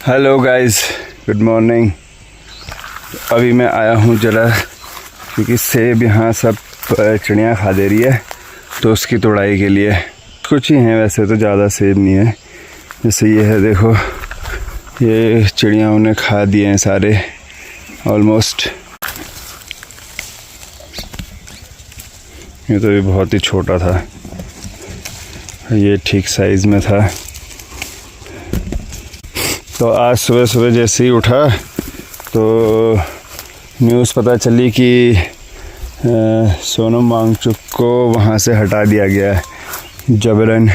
Hello guys, good morning. अभी मैं आया हूँ जरा, क्योंकि सेब यहाँ सब चिड़ियाँ खा दे रही है, तो उसकी तोड़ाई के लिए। कुछ ही हैं वैसे तो, ज़्यादा सेब नहीं है। जैसे ये है, देखो, ये चिड़ियाँ उन्हें खा दिए हैं सारे ऑलमोस्ट। ये तो भी बहुत ही छोटा था, ये ठीक साइज़ में था। तो आज सुबह सुबह जैसे ही उठा तो न्यूज़ पता चली कि सोनम वांगचुक को वहाँ से हटा दिया गया है जबरन,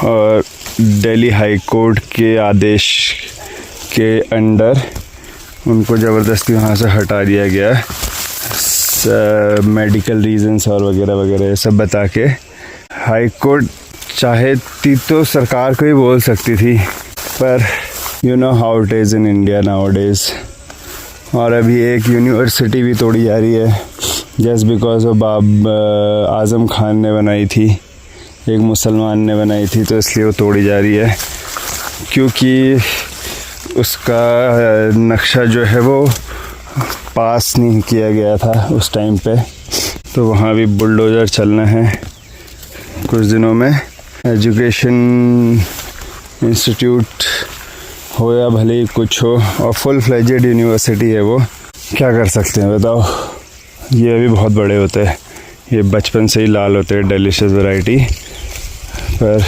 और दिल्ली हाई कोर्ट के आदेश के अंडर उनको ज़बरदस्ती वहाँ से हटा दिया गया, मेडिकल रीजंस और वगैरह वगैरह सब बता के। हाई कोर्ट चाहती तो सरकार को ही बोल सकती थी, पर you know how it is in India now days. और अभी एक यूनिवर्सिटी भी तोड़ी जा रही है just because of Azam Khan ने बनाई थी, एक मुसलमान ने बनाई थी, तो इसलिए वो तोड़ी जा रही है, क्योंकि उसका नक्शा जो है वो पास नहीं किया गया था उस टाइम पे। तो वहाँ भी बुलडोज़र चलना है कुछ दिनों में। एजुकेशन इंस्टीट्यूट हो या भले ही कुछ हो, और फुल फ्लेजेड यूनिवर्सिटी है वो, क्या कर सकते हैं बताओ। ये अभी बहुत बड़े होते हैं, ये बचपन से ही लाल होते हैं, डिलीशियस वैरायटी। पर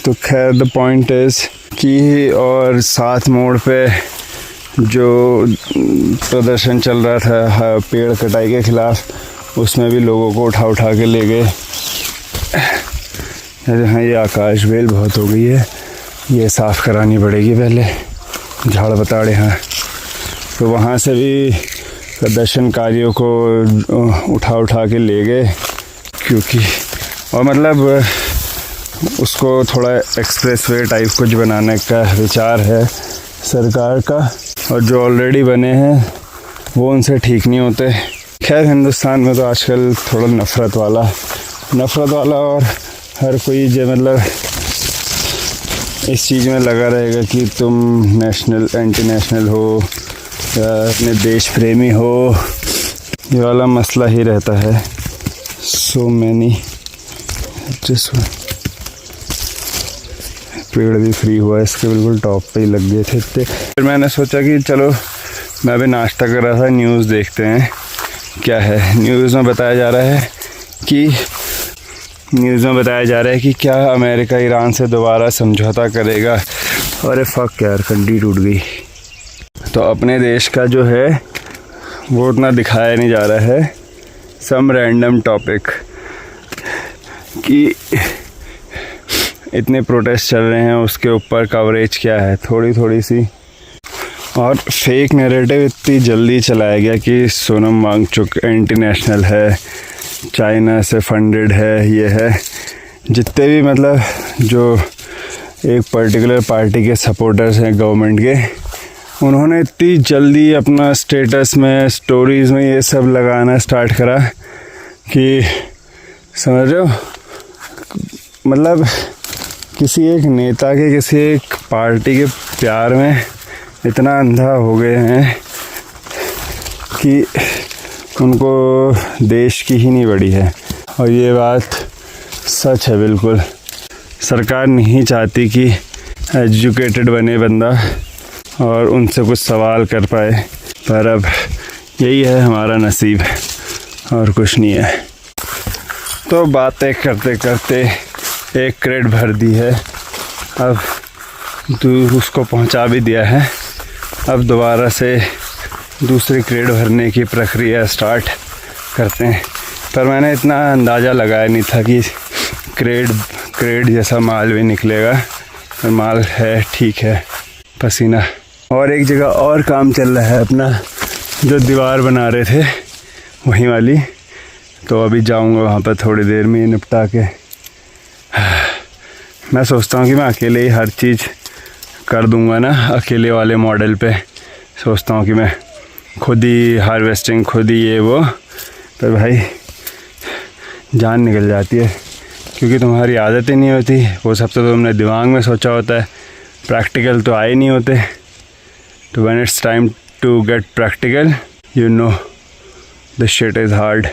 तो खैर द पॉइंट इज़ कि, और साथ मोड़ पे जो प्रदर्शन चल रहा था पेड़ कटाई के ख़िलाफ़, उसमें भी लोगों को उठा के ले गए। हाँ, ये आकाश बेल बहुत हो गई है, ये साफ़ करानी पड़ेगी पहले, झाड़ बताड़े। हाँ, तो वहाँ से भी प्रदर्शनकारियों को उठा के ले गए, क्योंकि और मतलब उसको थोड़ा एक्सप्रेसवे टाइप कुछ बनाने का विचार है सरकार का, और जो ऑलरेडी बने हैं वो उनसे ठीक नहीं होते। खैर हिंदुस्तान में तो आजकल थोड़ा नफ़रत वाला और हर कोई जो मतलब इस चीज़ में लगा रहेगा कि तुम नेशनल एंटी नेशनल हो या अपने देश प्रेमी हो, ये वाला मसला ही रहता है। सो मैनी पेड़ भी फ्री हुआ है, इसके बिल्कुल टॉप पे ही लग गए थे इतने। फिर मैंने सोचा कि चलो, मैं अभी नाश्ता कर रहा था, न्यूज़ देखते हैं क्या है। न्यूज़ में बताया जा रहा है कि क्या अमेरिका ईरान से दोबारा समझौता करेगा। अरे फक यार, कंडी टूट गई। तो अपने देश का जो है वो उतना दिखाया नहीं जा रहा है। सम रैंडम टॉपिक कि इतने प्रोटेस्ट चल रहे हैं, उसके ऊपर कवरेज क्या है, थोड़ी सी। और फेक नैरेटिव इतनी जल्दी चलाया गया कि सोनम वांगचुक एंटी नेशनल है, चाइना से फंडेड है, ये है। जितने भी मतलब जो एक पर्टिकुलर पार्टी के सपोर्टर्स हैं गवर्नमेंट के, उन्होंने इतनी जल्दी अपना स्टेटस में, स्टोरीज़ में ये सब लगाना स्टार्ट करा कि समझ रहे हो, मतलब किसी एक नेता के, किसी एक पार्टी के प्यार में इतना अंधा हो गए हैं कि उनको देश की ही नहीं पड़ी है। और ये बात सच है बिल्कुल। सरकार नहीं चाहती कि एजुकेटेड बने बंदा और उनसे कुछ सवाल कर पाए, पर अब यही है हमारा नसीब, और कुछ नहीं है। तो बातें करते करते एक क्रेट भर दी है, अब उसको पहुंचा भी दिया है। अब दोबारा से दूसरी क्रेट भरने की प्रक्रिया स्टार्ट करते हैं। पर मैंने इतना अंदाज़ा लगाया नहीं था कि क्रेट जैसा माल भी निकलेगा, पर माल है ठीक है, पसीना। और एक जगह और काम चल रहा है अपना, जो दीवार बना रहे थे वहीं वाली, तो अभी जाऊंगा वहाँ पर थोड़ी देर में निपटा के। मैं सोचता हूँ कि मैं अकेले ही हर चीज़ कर दूंगा ना, अकेले वाले मॉडल पे सोचता हूँ कि मैं खुद ही हार्वेस्टिंग, खुद ही ये वो, पर भाई जान निकल जाती है क्योंकि तुम्हारी आदत ही नहीं होती, वो सब तो तुमने दिमाग में सोचा होता है, प्रैक्टिकल तो आए नहीं होते। तो when it's time to get practical you know the shit is hard.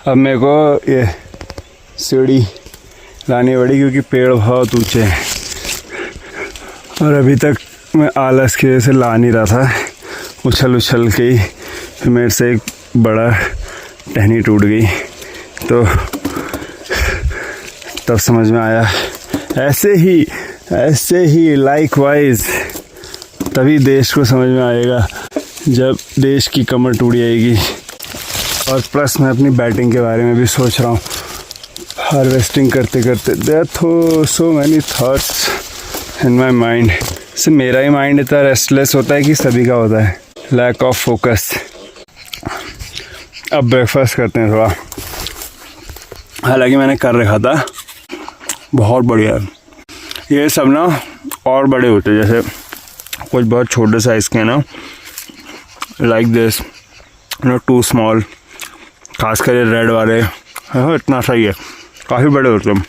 अब मेरे को ये सीढ़ी लानी पड़ी क्योंकि पेड़ बहुत ऊंचे हैं और अभी तक मैं आलस की वजह से ला नहीं रहा था, उछल उछल के ही फिर मेरे से एक बड़ा टहनी टूट गई। तो तब समझ में आया ऐसे ही लाइकवाइज तभी देश को समझ में आएगा जब देश की कमर टूट जाएगी। और प्लस मैं अपनी बैटिंग के बारे में भी सोच रहा हूँ, हार्वेस्टिंग करते करते there so many thoughts in my mind. सिर्फ मेरा ही माइंड इतना रेस्टलेस होता है कि सभी का होता है, लैक ऑफ फोकस। अब ब्रेकफास्ट करते हैं थोड़ा, हालांकि मैंने कर रखा था, बहुत बढ़िया है। ये सब ना और बड़े होते हैं, जैसे कुछ बहुत छोटे साइज़ के ना, like this no too small, खासकर ये रेड वाले हाँ इतना सही है, काफ़ी बड़े होते हैं।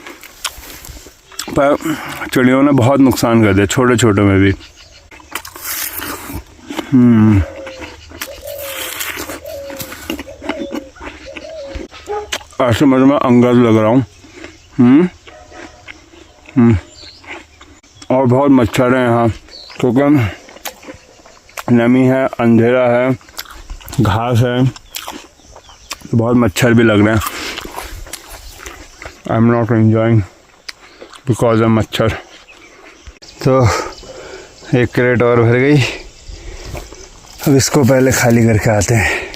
पर चिड़ियों ने बहुत नुकसान कर दिया छोटे छोटे में भी। ऐसे मुझे मैं अंगद लग रहा हूँ। और बहुत मच्छर है यहाँ क्योंकि नमी है, अंधेरा है, घास है, तो बहुत मच्छर भी लग रहे हैं। I am not enjoying because of मच्छर। तो एक क्रेट और भर गई, अब इसको पहले खाली करके आते हैं।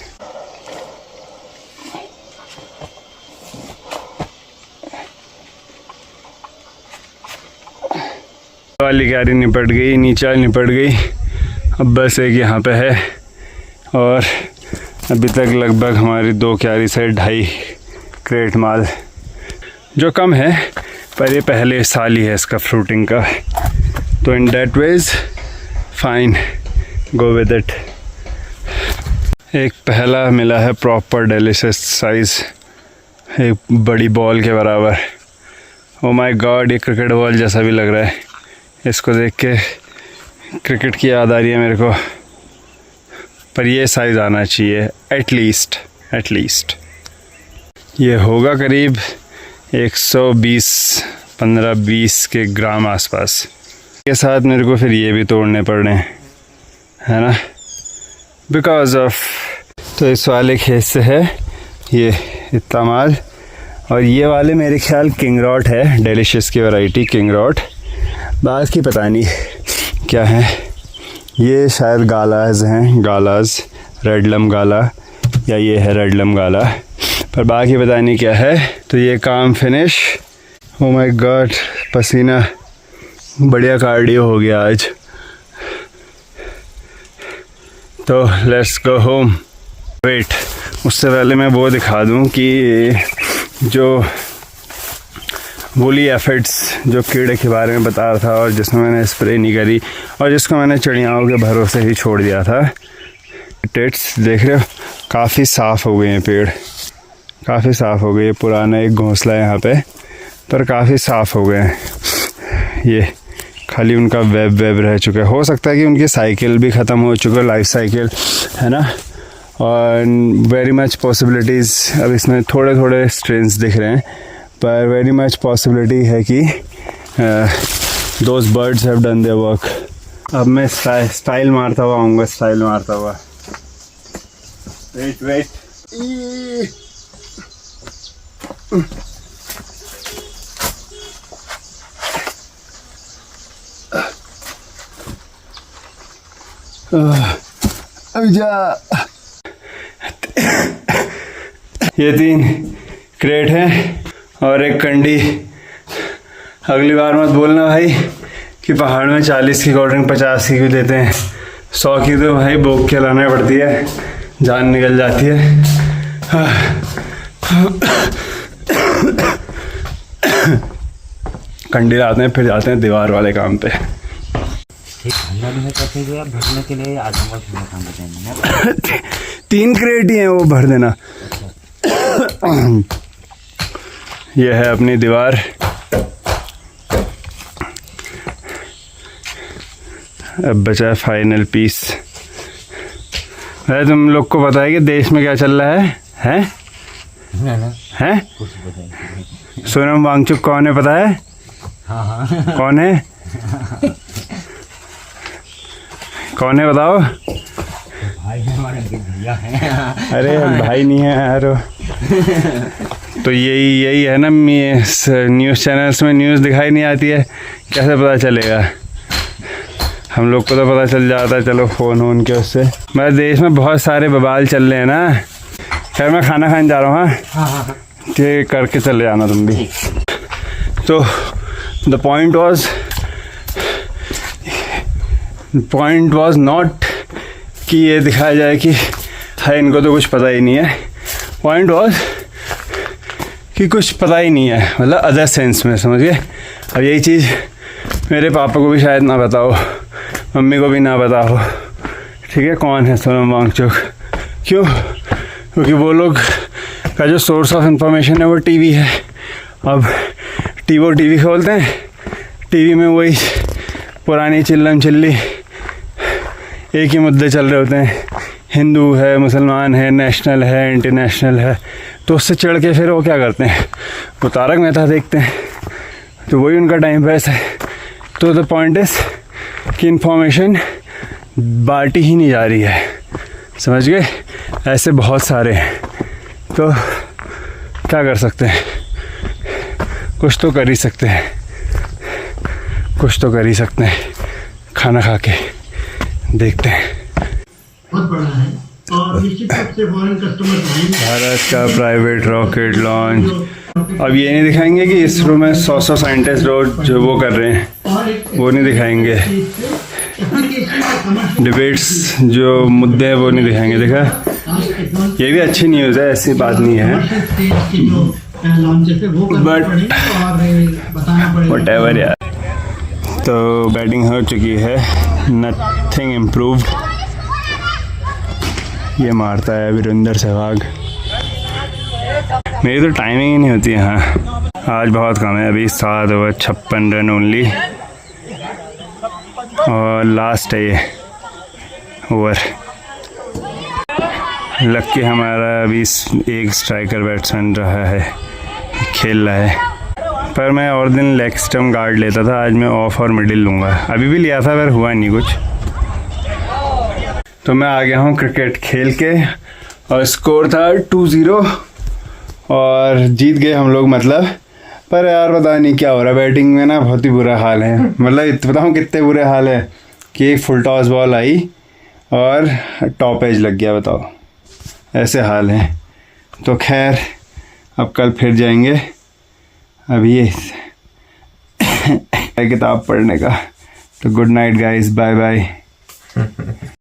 वाली क्यारी निपट गई, नीचे निपट गई, अब बस एक यहाँ पे है। और अभी तक लगभग हमारी 2 क्यारी से 2.5 क्रेट माल, जो कम है पर ये पहले साल ही है इसका फ्रूटिंग का, तो in that way fine, go with it. एक पहला मिला है प्रॉपर डेलिशियस साइज़, एक बड़ी बॉल के बराबर। ओ माय गॉड, ये क्रिकेट बॉल जैसा भी लग रहा है, इसको देख के क्रिकेट की याद आ रही है मेरे को। पर ये साइज़ आना चाहिए एटलीस्ट ये होगा करीब 120 15-20 के ग्राम आसपास के साथ। मेरे को फिर ये भी तोड़ने पड़ रहे हैं, है ना, बिकॉज ऑफ। तो इस वाले खेत से है ये इतना माल, और ये वाले मेरे ख्याल किंग रॉट है, डेलिशियस की वैरायटी किंग रॉट, बाकी की पता नहीं क्या है। ये शायद गालाज हैं, गालाज, रेडलम गाला, या ये है रेडलम गाला, पर बाकी पता नहीं क्या है। तो ये काम फिनिश। ओ माय गॉड, पसीना, बढ़िया कार्डियो हो गया आज। तो लेट्स गो होम। वेट, उससे पहले मैं वो दिखा दूं कि जो वूली एफिड्स, जो कीड़े के बारे में बता रहा था और जिसमें मैंने स्प्रे नहीं करी और जिसको मैंने चिड़ियाओं के भरोसे ही छोड़ दिया था, टेट्स देख रहे हो काफ़ी साफ़ हो गए हैं पेड़, काफ़ी साफ़ हो गए। पुराना एक घोंसला है यहाँ पे, पर काफ़ी साफ़ हो गए हैं। ये खाली उनका वेब रह चुका है। हो सकता है कि उनकी साइकिल भी ख़त्म हो चुका है, लाइफ साइकिल, है ना। और वेरी मच पॉसिबिलिटीज़, अब इसमें थोड़े थोड़े स्ट्रेन्स दिख रहे हैं, पर वेरी मच पॉसिबिलिटी है कि those birds have done their work. अब मैं स्टाइल मारता हुआ आऊँगा, स्टाइल मारता हुआ। वेट अब जा। ये 3 क्रेट हैं और एक कंडी। अगली बार मत बोलना भाई कि पहाड़ में 40 की कोल्ड ड्रिंक 50 की देते हैं, 100 की तो भाई भोग के लाना पड़ती है, जान निकल जाती है। कंडी लाते हैं, फिर जाते हैं दीवार वाले काम पे। भरने के लिए 3 क्रेट ही हैं, वो भर देना। ये है अपनी दीवार। अब बचा है फाइनल पीस। वैसे तुम लोग को पता है कि देश में क्या चल रहा है? हैं? सोनम वांगचुक कौन है पता है? हाँ। कौन है? कौन है बताओ? भाई हमारे भैया हैं। अरे भाई नहीं है यार। तो यही है ना, न्यूज़ चैनल्स में न्यूज़ दिखाई नहीं आती है, कैसे पता चलेगा? हम लोग को तो पता चल जाता है, चलो फ़ोन के उससे। मेरे देश में बहुत सारे बवाल चल रहे हैं ना। खैर मैं खाना खाने जा रहा हूँ। हाँ, ठीक, करके चले जाना तुम भी। तो द पॉइंट वॉज नॉट कि ये दिखाया जाए कि है इनको तो कुछ पता ही नहीं है। पॉइंट वॉज कि कुछ पता ही नहीं है, मतलब अदर सेंस में, समझ गए? अब यही चीज़ मेरे पापा को भी शायद ना पता हो, मम्मी को भी ना पता हो, ठीक है, कौन है सोनम वांगचुक। क्यों? क्योंकि वो लोग का जो सोर्स ऑफ इंफॉर्मेशन है वो टीवी है। अब टीवी खोलते हैं, टीवी में वही पुरानी चिल्लम चिल्ली एक ही मुद्दे चल रहे होते हैं, हिंदू है, मुसलमान है, नेशनल है, इंटरनेशनल है। तो उससे चढ़ के फिर वो क्या करते हैं, वो तारक मेहता देखते हैं, तो वही उनका टाइम पास है। तो द पॉइंट इज़ कि इन्फॉर्मेशन बांटी ही नहीं जा रही है, समझ गए? ऐसे बहुत सारे हैं, तो क्या कर सकते हैं? कुछ तो कर ही सकते हैं, खाना खा के देखते हैं। बहुत बड़ा है और निश्चित रूप से फॉरेन कस्टमर भारत का प्राइवेट रॉकेट लॉन्च। अब ये नहीं दिखाएंगे कि इसरो में 100 साइंटिस्ट जो वो कर रहे हैं, वो नहीं दिखाएंगे। डिबेट्स जो मुद्दे हैं वो नहीं दिखाएंगे। देखा, ये भी अच्छी न्यूज़ है, ऐसी बात नहीं है, बट व्हाटएवर यार। तो बैटिंग हो चुकी है, नथिंग इम्प्रूव्ड। ये मारता है वीरेंद्र सहवाग। मेरी तो टाइमिंग ही नहीं होती है। हाँ, आज बहुत कम है, अभी 7 ओवर 56 रन ओनली, और लास्ट है ये ओवर। लक्की हमारा अभी एक स्ट्राइकर बैट्समैन रहा है, खेल रहा है। पर मैं और दिन लेग स्टम्प गार्ड लेता था, आज मैं ऑफ और मिडिल लूँगा। अभी भी लिया था पर हुआ नहीं कुछ। तो मैं आ गया हूँ क्रिकेट खेल के, और स्कोर था 2-0 और जीत गए हम लोग, मतलब। पर यार पता नहीं क्या हो रहा है बैटिंग में ना, बहुत ही बुरा हाल है। मतलब बताऊँ कितने बुरे हाल है कि एक फुल टॉस बॉल आई और टॉप एज लग गया, बताओ, ऐसे हाल हैं। तो खैर अब कल फिर जाएंगे। अभी ये किताब पढ़ने का। तो good night guys, bye bye.